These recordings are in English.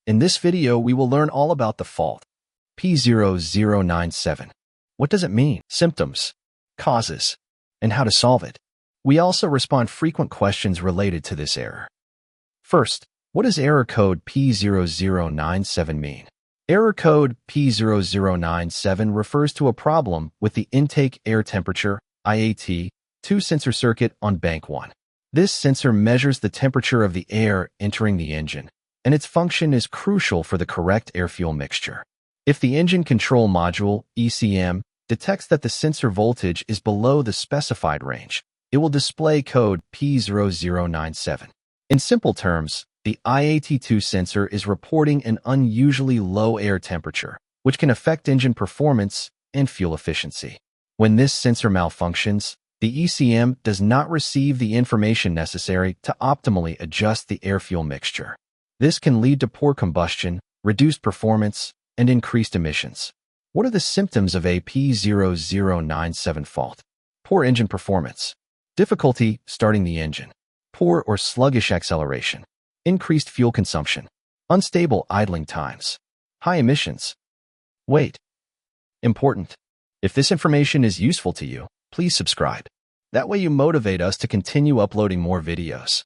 In this video, we will learn all about the fault, P0097. What does it mean? Symptoms, causes, and how to solve it. We also respond frequent questions related to this error. First, what does error code P0097 mean? Error code P0097 refers to a problem with the intake air temperature, IAT, 2 sensor circuit on bank 1. This sensor measures the temperature of the air entering the engine, and its function is crucial for the correct air-fuel mixture. If the engine control module, ECM, detects that the sensor voltage is below the specified range, it will display code P0097. In simple terms, the IAT2 sensor is reporting an unusually low air temperature, which can affect engine performance and fuel efficiency. When this sensor malfunctions, the ECM does not receive the information necessary to optimally adjust the air-fuel mixture. This can lead to poor combustion, reduced performance, and increased emissions. What are the symptoms of a P0097 fault? Poor engine performance, difficulty starting the engine, poor or sluggish acceleration, increased fuel consumption, unstable idling times, high emissions. Wait. Important. If this information is useful to you, please subscribe. That way you motivate us to continue uploading more videos.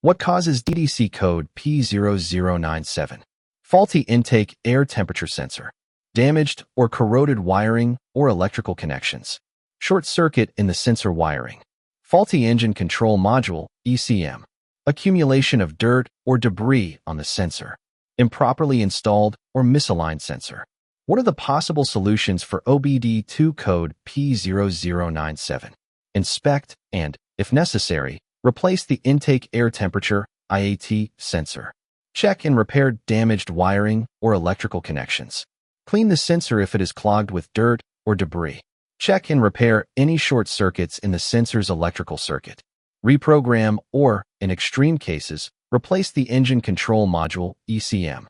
What causes DDC code P0097? Faulty intake air temperature sensor, damaged or corroded wiring or electrical connections, short circuit in the sensor wiring, faulty engine control module, ECM, accumulation of dirt or debris on the sensor, improperly installed or misaligned sensor. What are the possible solutions for OBD2 code P0097? Inspect and, if necessary, replace the intake air temperature, IAT, sensor. Check and repair damaged wiring or electrical connections. Clean the sensor if it is clogged with dirt or debris. Check and repair any short circuits in the sensor's electrical circuit. Reprogram or, in extreme cases, replace the engine control module, ECM.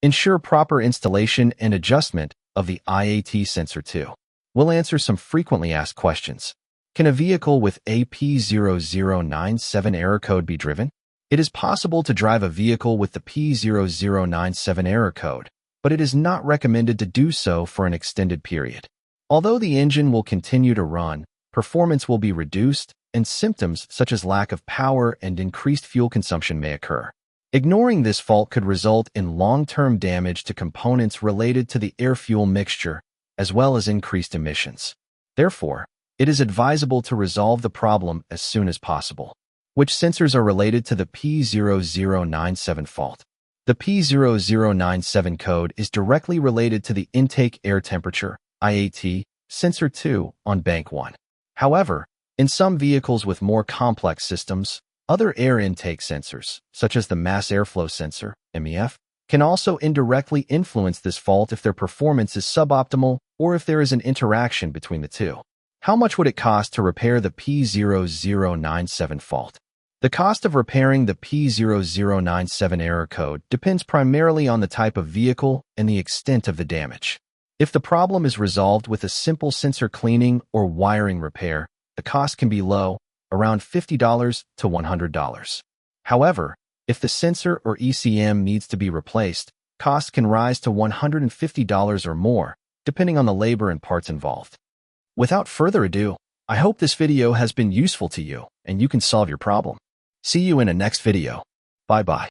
Ensure proper installation and adjustment of the IAT sensor too. We'll answer some frequently asked questions. Can a vehicle with a P0097 error code be driven? It is possible to drive a vehicle with the P0097 error code, but it is not recommended to do so for an extended period. Although the engine will continue to run, performance will be reduced, and symptoms such as lack of power and increased fuel consumption may occur. Ignoring this fault could result in long-term damage to components related to the air-fuel mixture, as well as increased emissions. Therefore, it is advisable to resolve the problem as soon as possible. Which sensors are related to the P0097 fault? The P0097 code is directly related to the intake air temperature, IAT, sensor 2 on bank 1. However, in some vehicles with more complex systems, other air intake sensors, such as the mass airflow sensor, MEF, can also indirectly influence this fault if their performance is suboptimal or if there is an interaction between the two. How much would it cost to repair the P0097 fault? The cost of repairing the P0097 error code depends primarily on the type of vehicle and the extent of the damage. If the problem is resolved with a simple sensor cleaning or wiring repair, the cost can be low, around $50 to $100. However, if the sensor or ECM needs to be replaced, costs can rise to $150 or more, depending on the labor and parts involved. Without further ado, I hope this video has been useful to you and you can solve your problem. See you in a next video. Bye-bye.